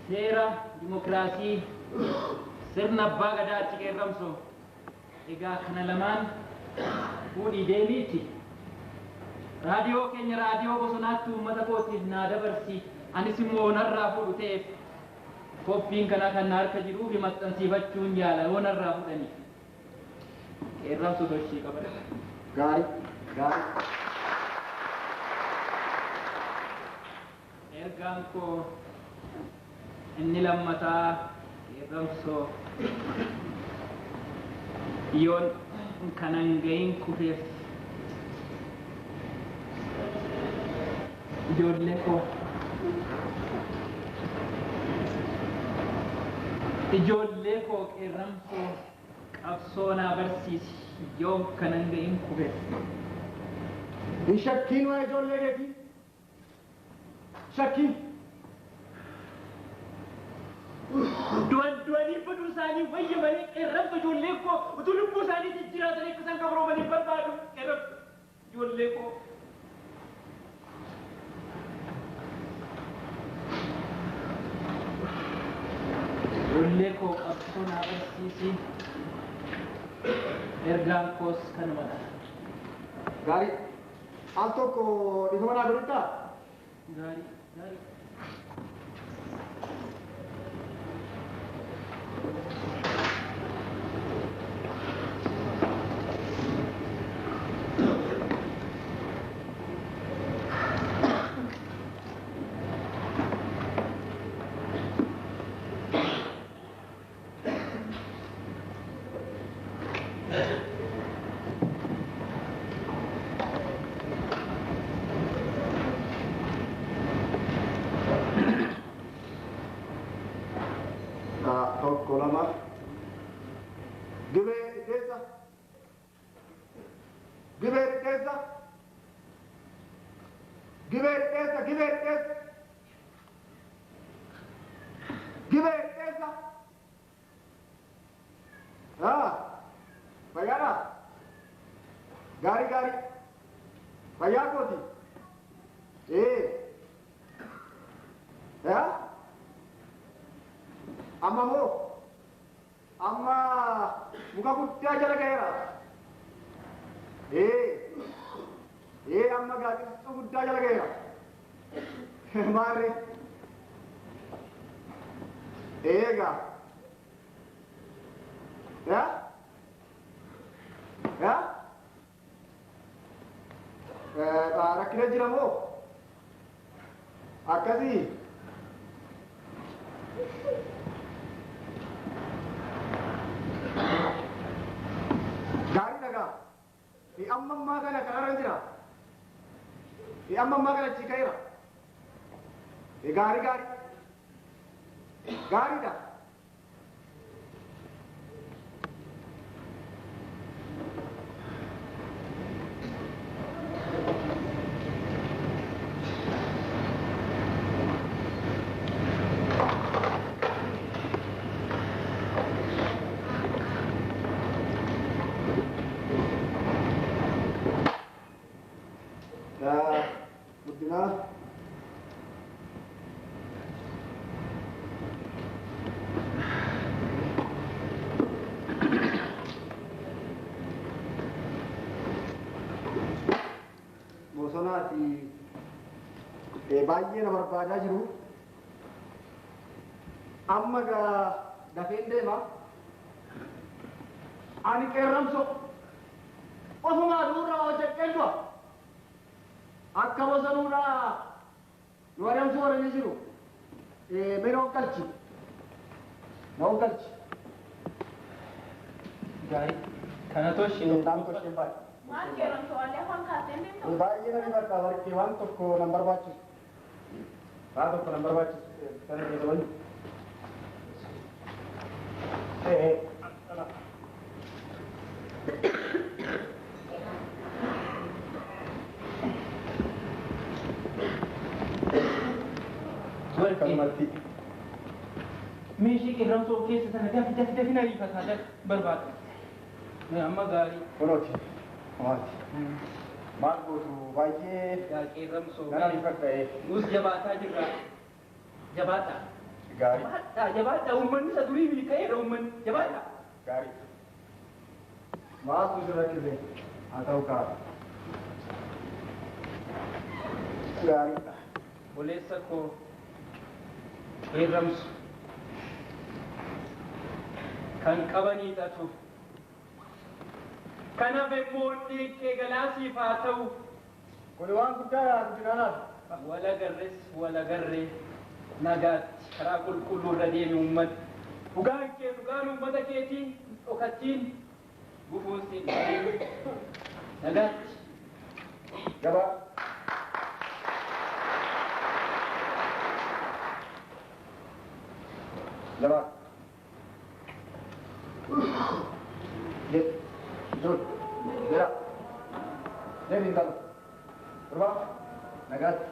seera dimokiraasii sirna abbaa gadaa achi qeerramsoo egaa kana lamaan fuudhii deemiitti raadiyoo keenya raadiyoo bosonaatti uummata kootiif naa dabarsi anis immoo narraa fuudhu ta'eef koppiin kana kan na harka jiruuf maxxansiifachuun yaala yoo narraa fuudhanii qeerramsoo doshii qabadha. Gaarii. Ergaan koo inni lammataa qeerramsoo yoon kanan gahin kufeef ijoollee koo qeerramsoo qabsoo naa barsiisi yoon kanan gahin kufeef. Hin shakkiin waa ijoollee keetii shakkiin. Du'anii baduu isaanii wayya malee qeerramsa ijoollee koo utuu lubbuu isaanii jijjiiratanii akka isaan qabroomanii barbaadu qeerramsa ijoollee koo. Ijoollee koo qabsoo naa barsiisi ergaan koos kanumadha. Gaarii. Al tokko dhifama naa godhadhaa? Gaarii. Gaarii. Fayyaa kooti. Amma hoo? Amma muka guddaa jala ga'eera. Amma gaazexaa guddaa jala ga'eera. Maarree? Eegaa. Rakkina jira moo? Akkasii. Gaarii dhagaa. Amma ammaa kana kanarra jira. Amma ammaa kana achi ka'eera. Gaarii. Gaariidha. Baay'ee na barbaadaa jiru. Amma dafeen deema. Ani qeerramsoo ofumaa duurraa hojjadheen du'a. Akka bosonuudhaa nu adamsuu warreen jiru. Mee na hoggalchi. Gaarii. Kana toshii naan toshee baay'ee. Maal qeerramsoo wallee afaan kaaseen beektu? Baay'ee na dhibarraa warqee waan tokko nan barbaachisu. Waan tokko nan barbaachisu kana keessa wayii. Meeshii qeerramsoo keessa sana dafina riifataa barbaada. Amma gaarii. Kunooti. Maal gootu baay'ee qeerramsoo nama rifadha. Nus jabaataa jirra. Jabaata. Gaarii. Jabaadha uummanni isa durii milkaa'eedha uummanni jabaadha. Gaarii. Maaltu sirra kise? Haa ta'u kaa. Gaarii. Boleessa koo heeramsu kan qabanii xatu kanaaf immoo dhiiqqee galaasiif haa ta'u. Kun waan guddaadha guddinaanaaf. Wala garree nagaatti karaa qulqulluu irra deemi uummanni. Dhugaan kee dhugaan uummata keetiin dhokattiin gufuun siin nagaatti. Gabaa. Gabaa. Dur. Bira. Deebiin galu. Durba. Nagaatti.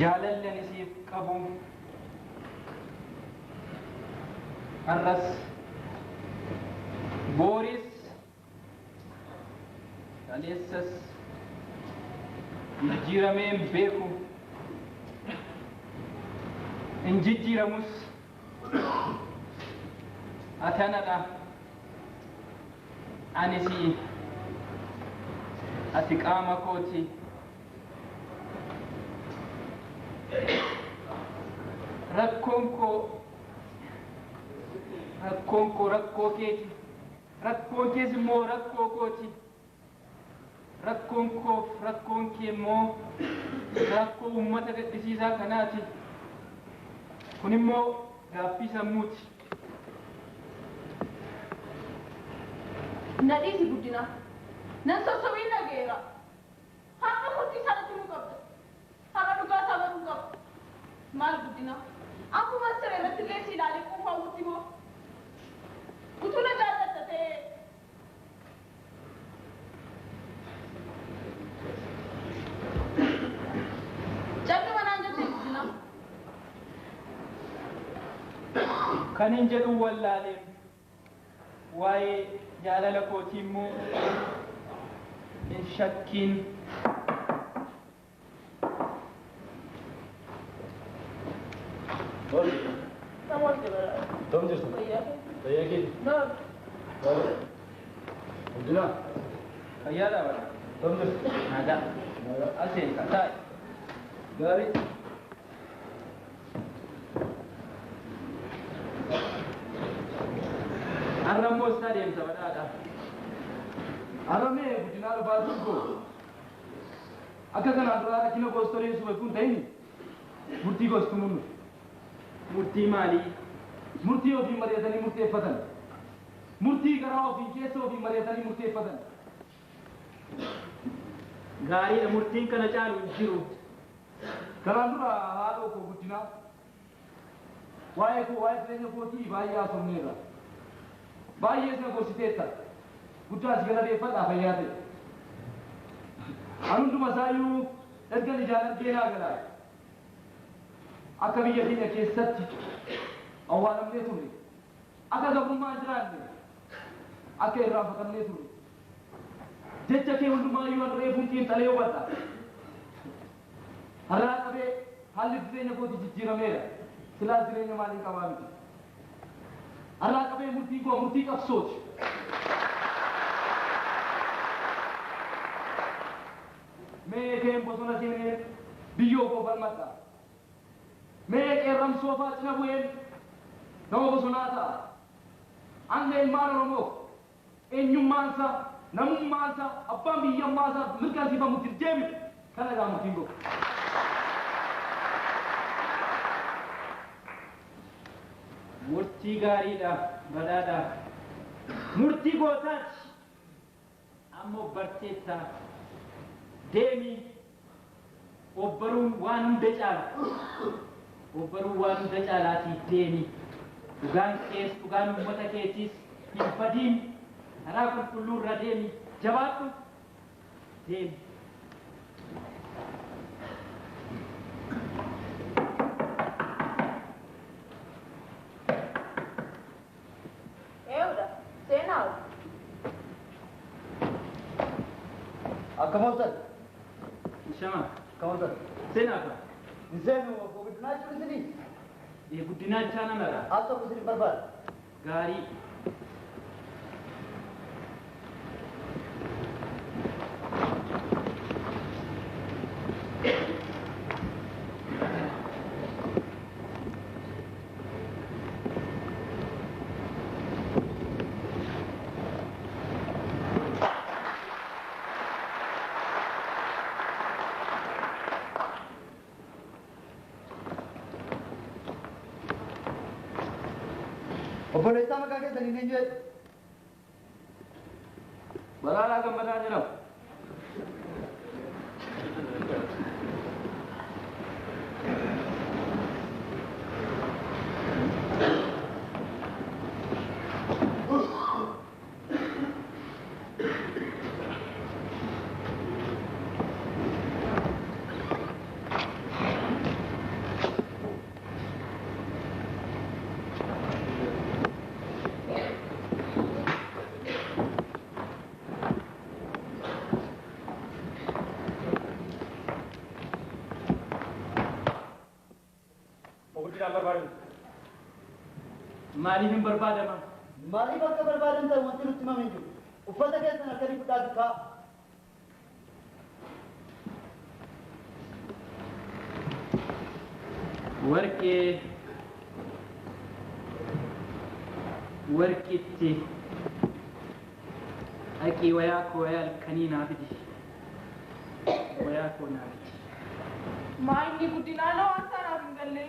Jaalalli siif qabu har'as booris kaleessas jijjiiramee hin beeku hin jijjiiramus ati anadha ani si ati qaama kooti. Rakkoon koo rakkoo keeti. Rakkoon kees immoo rakkoo kooti. Rakkoon koof rakkoon kee immoo rakkoo uummata gaddisiisaa kanaati. Kun immoo gaaffii sammuuti. Nadhiisi guddina. Nan sossobiin dhageera. Har'a murtii sanatti nu qabda. Har'a dhugaa saba nu qabda. Maal guddina? Akkuma siree irratti illee si ilaalee quufaa wutti moo? Utuu na jaallatta ta'ee. Jalli manaan jettee guddina. Kan hin jedhu wallaaleen waa'ee jaalala kootii immoo hin shakkiin. Tom jirtu? Tayyaakiin? Guddina? Fayyaadhaa bara. Tom jirtu? Nagaa. Aseen kan taa'e. Gaarii. Har'a immoo isaa deemsa badhaadha. Har'a mee guddinaa dhufaatuun koo akka kanaan duraa rakkina goostoolee suphee kun ta'ini murtii goostu munnu. Murtii maalii? Murtii ofiin mari'atanii murteeffatan. Murtii garaa ofiin keessa ofiin mari'atanii murteeffatan. Gaariidha murtiin kana caalu hin jiru. Kanaan dura haadha koo guddinaa waa'ee jireenya kootii baay'ee haasofneerra. Baay'ee isin gorsiteetta. Guddaa si galateeffadhaa fayyaa ta'e. An hunduma isaayyuu ergan ijaan argeenaa galaa. Akka biyya keenya keessatti awwaalamnee turre. Akka gabrummaan jiraanne. Akka irraanfatamnee turre. Jecha kee hundumaayyuu an reefuun xiinxalee hubadha. Har'aa qabee haalli jireenya kootii jijjiirameera. Silaas jireenya maaliin qabaa miti. Har'aa qabee murtii koo murtii qabsooti. Mee keen bosona seenee biyyoo koo falmadha. Mee qeerramsoo fa'aa cina bu'een nama bosonaa ta'a. Anna ilmaan Oromoo eenyummaansa namummaansa abbaan biyyammaansa mirkansiifamutti deebi'u kana gaa murtiin koo. Murtii gaariidha badhaadha. Murtii gootaati. Ammoo barteetta. Deemi obbaruun waan hunda caala. Obbaruun waan hunda caalaatii deemi. Dhugaan kees dhugaan uummata keetiis hin badiin. Karaa qulqulluu irra deemi. Jabaadhu. Deemi. Kamotan? Shama. Kamotan? Sena apa? Zeno, guddinaa jiru sini? Guddinaa jechaan amara. Akka sini barbaada? Gaarii. Obboleessaa maqaa keessanii ni jedhu. Balaalaa Gammadaa jedhamu. Maaliif hin barbaadama? Maaliif akka barbaadan ta'e wanti nutti himame hin jiru. Uffata keessan akkanii fudhaa dukaa. Warqitti haqii wayaa koo wayaa halkanii naa fidi. Wayaa koo naa fidi. Maa inni guddinaanoo waan sanaaf hin galle.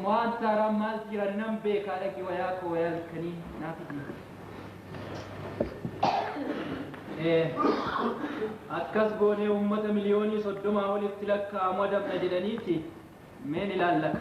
Waan taaraan maal jira nan beekaa dhaqi wayaa koo wayaa halkanii naa fidi. Akkas goonee uummata miliyoonii 30 olitti lakkaa'amu adamna jedhaniiti meen ilaallaka.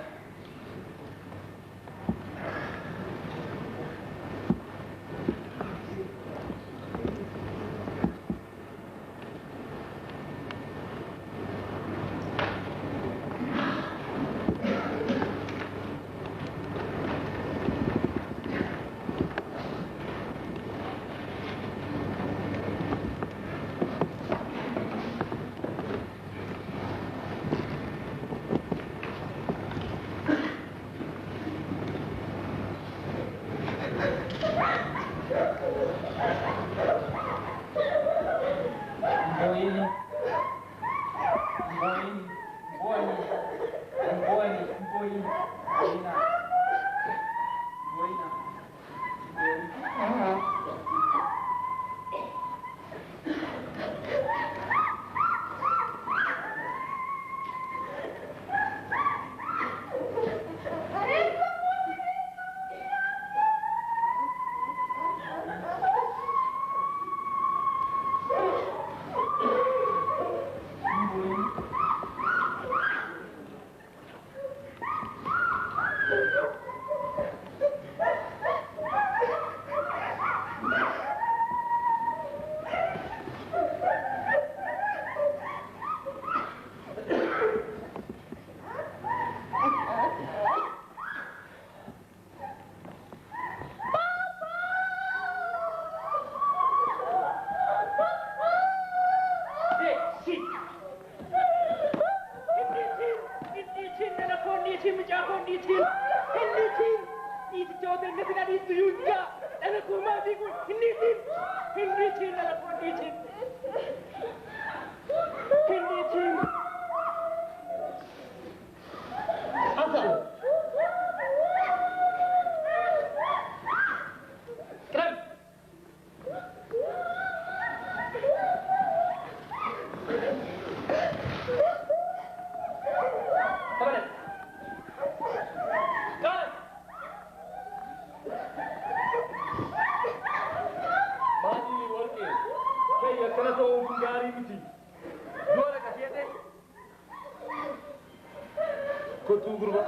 beekne si dhadhiistu yuujjaa dhala kurmaatii kun hinniitiin dhala kun hinniitiin. Asal. Keren. Apa nih? Keren. Mati warke. Kayak kena tahu gari miti. Dua kasih deh. Kau tunggu dulu.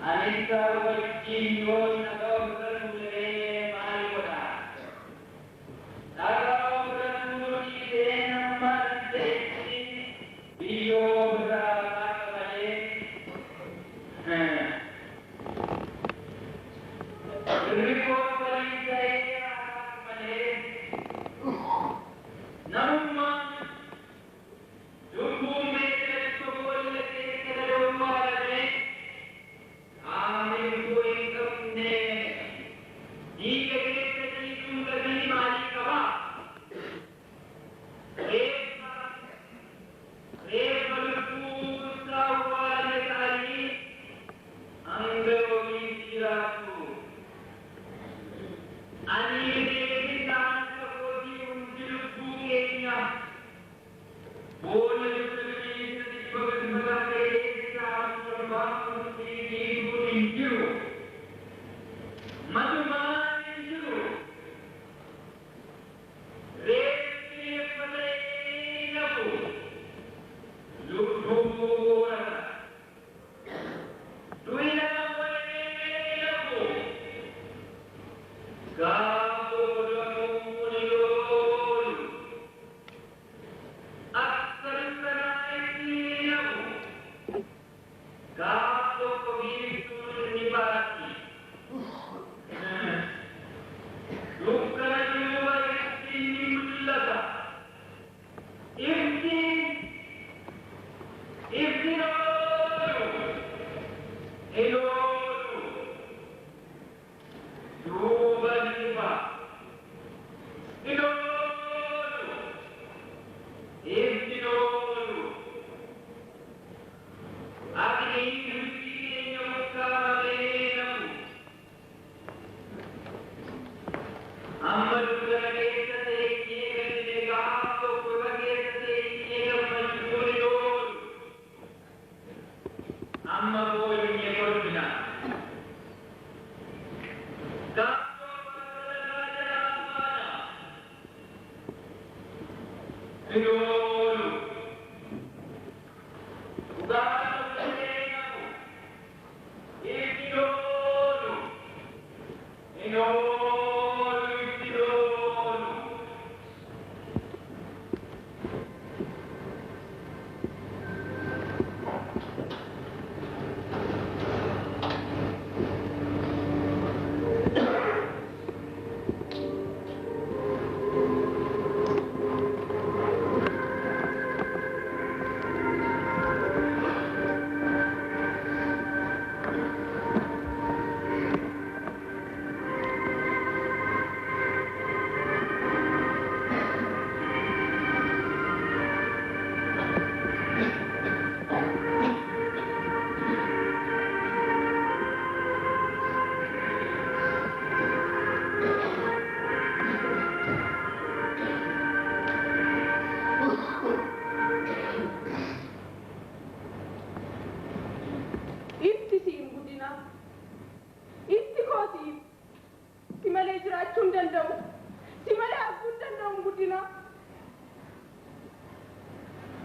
Anita wajibyo nagawagulere maliwoda. Nagawagulere namarantesi biyo brakakale. Report paligay akakale. Naman Jumbume Sobulate Kadawale Amin Kuingamne Digate Tumkadi Malikava Revalupusa Wale Kali Angawi Kiraku Ani Devi Naka Kodi Unjilupu Kenya Boleh terjadi berbagai cara terbang di menuju menuju resi pelaku luhur dunia pelaku kau bermulur Kato begitu dibati. Bukan juga ini melaga. Ini hello. Coba diba. Hello.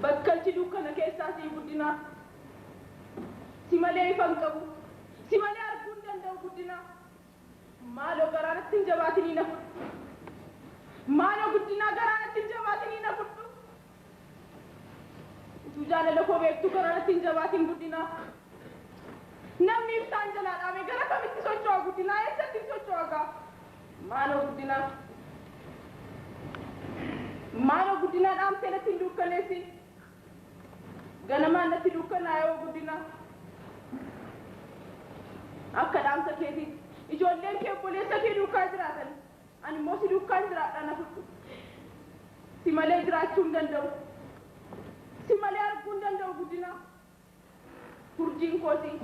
Bakkalchi dukkana keessaa sii guddina. Si malee ifan qabu. Si malee arguu hin danda'u guddina. Maaloo garaanatti hin jabaatinii na fudhu. Maaloo guddinaa garaanatti hin jabaatinii na fudhu. Utuu jaalala koo beektu garaanatti hin jabaatin guddina. Namni ibsaan jalaa dhaame gara kamitti socho'a guddinaa eessatti socho'a gaa. Maaloo guddinaa. Maaloo guddinaa dhaamtee natti hin dukkaneessi. Ganamaan natti dukkanaa yoo guddinaa. Akka dhaamsa keetiitti ijoolleen kee obboleessa kee duukaa jiraatan ani immoo si duukaan jiraadha na fudhu. Si malee jiraachuu hin danda'u. Si malee arguu hin danda'u guddinaa. Urjiin koosii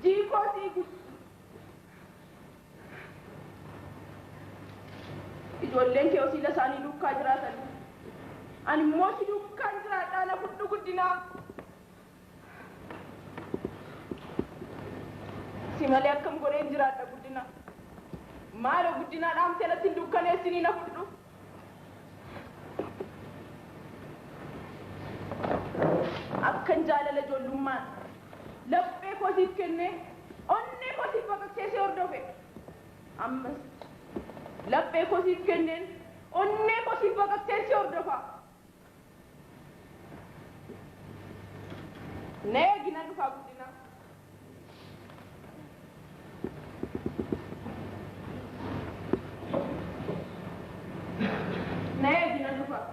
jii koosii ijoolleen kee wasiila isaanii duukaa jiraatan ani immoo si duukaan jiraadha na fudhu guddinaa. Si malee akkam godheen jiraadha guddina. Maaloo guddinaa dhaamtee natti hin dukkaneessinii na fudhu. Akkan jaalala ijoollummaan laphee koosiif kennee onnee kosiif baqaqseesee hordofe. Ammas laphee kosiif kenneen onnee kosiif baqaqseesee hordofa. Nee gina dhufaa guddina. Nee gina dhufaa.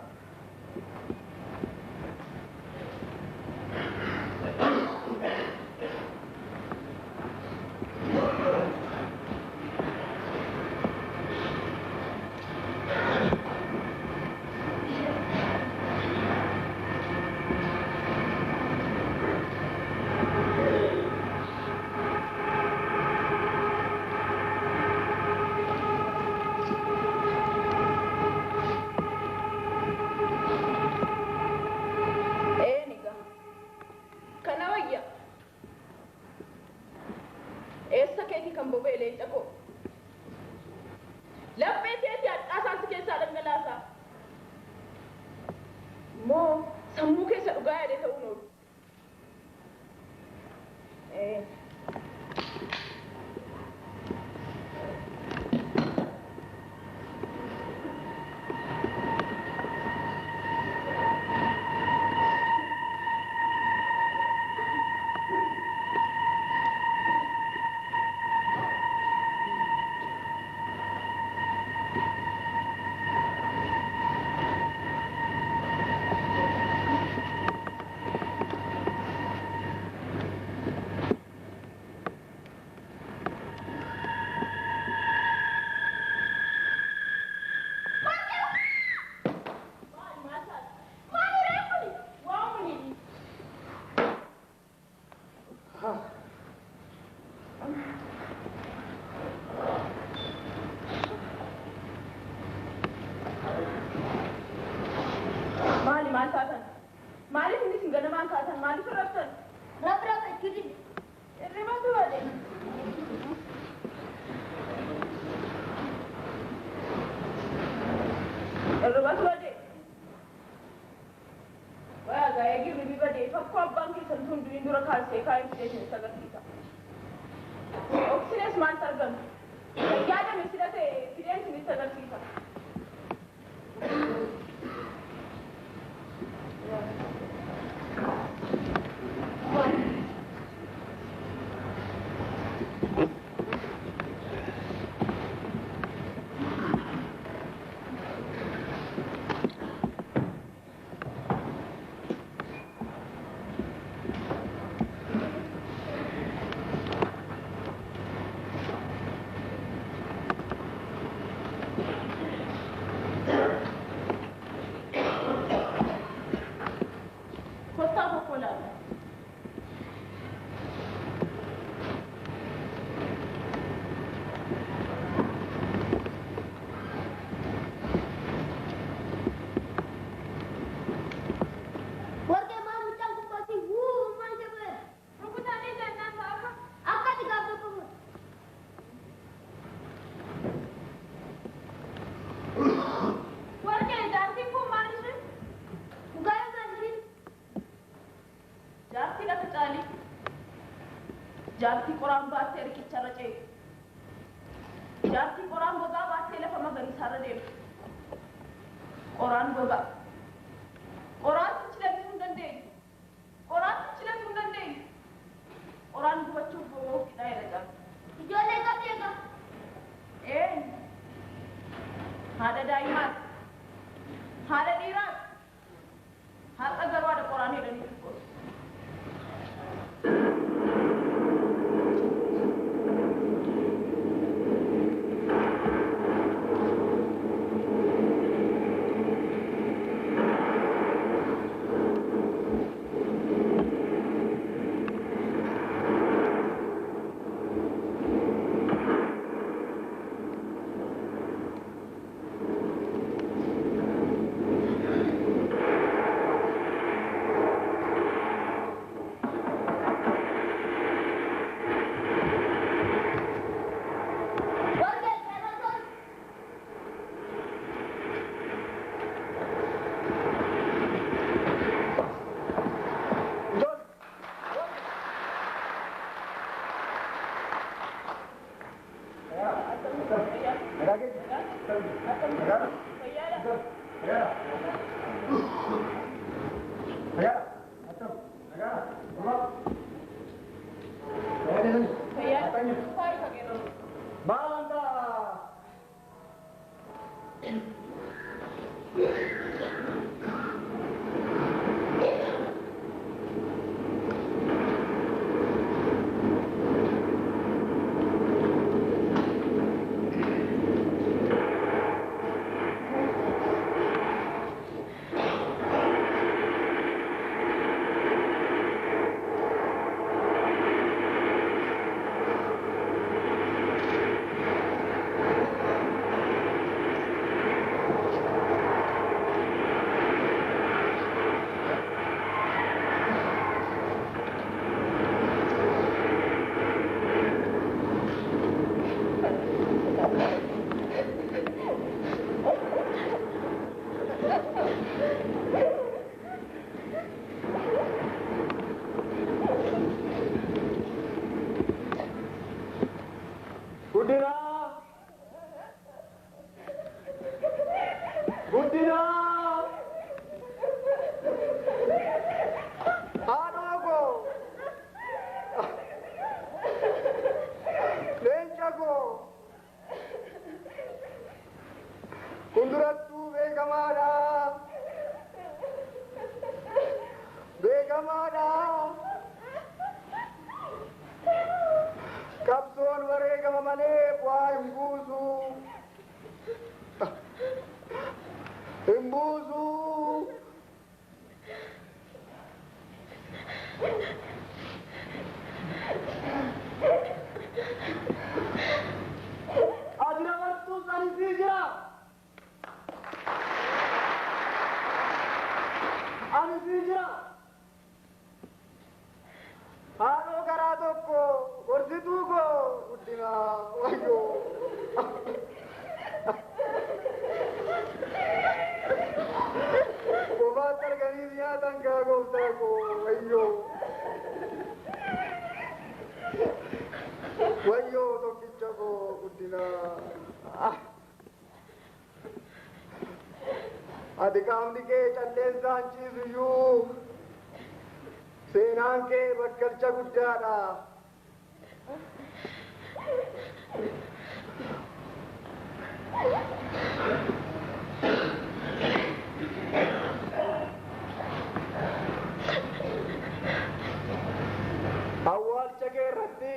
Jaartii qoraan baattee riqicharra ce'e. Jaartii qoraan gogaa baattee lafa magariisaarra deemte. Qoraan gogaa. Qoraan cilatuu hin dandeenye. Qoraan cilatuu hin dandeenye. Qoraan gubachuuf boba'uu hidhaa irra jira. Ijoollee qabdi egaa. Haadha daa'imaati. Haadha dhiiraati. Har'a garuu haadha qoraan jedhanii xiqqoo. qabsoodha. Qabsoon wareegama malee waa hin buusu. Hin buusu. Adina martuu sanisii jira. Anisii jira. Haadhoo garaa tokko gorsituu koo guddina wayyoo. Bobaatti arganii nyaatan gaa gooftaa koo wayyoo. Wayyoo tokkicha koo guddina. Ati qaamni kee calleensaan ciisuyyuu seenaan kee bakkalcha guddaadha. Awwaalcha kee irratti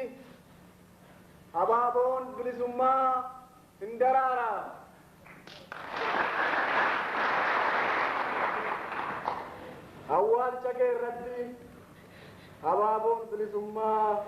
abaaboon bilisummaa hin daraara. Awwaalcha kee irratti abaaboon bilisummaa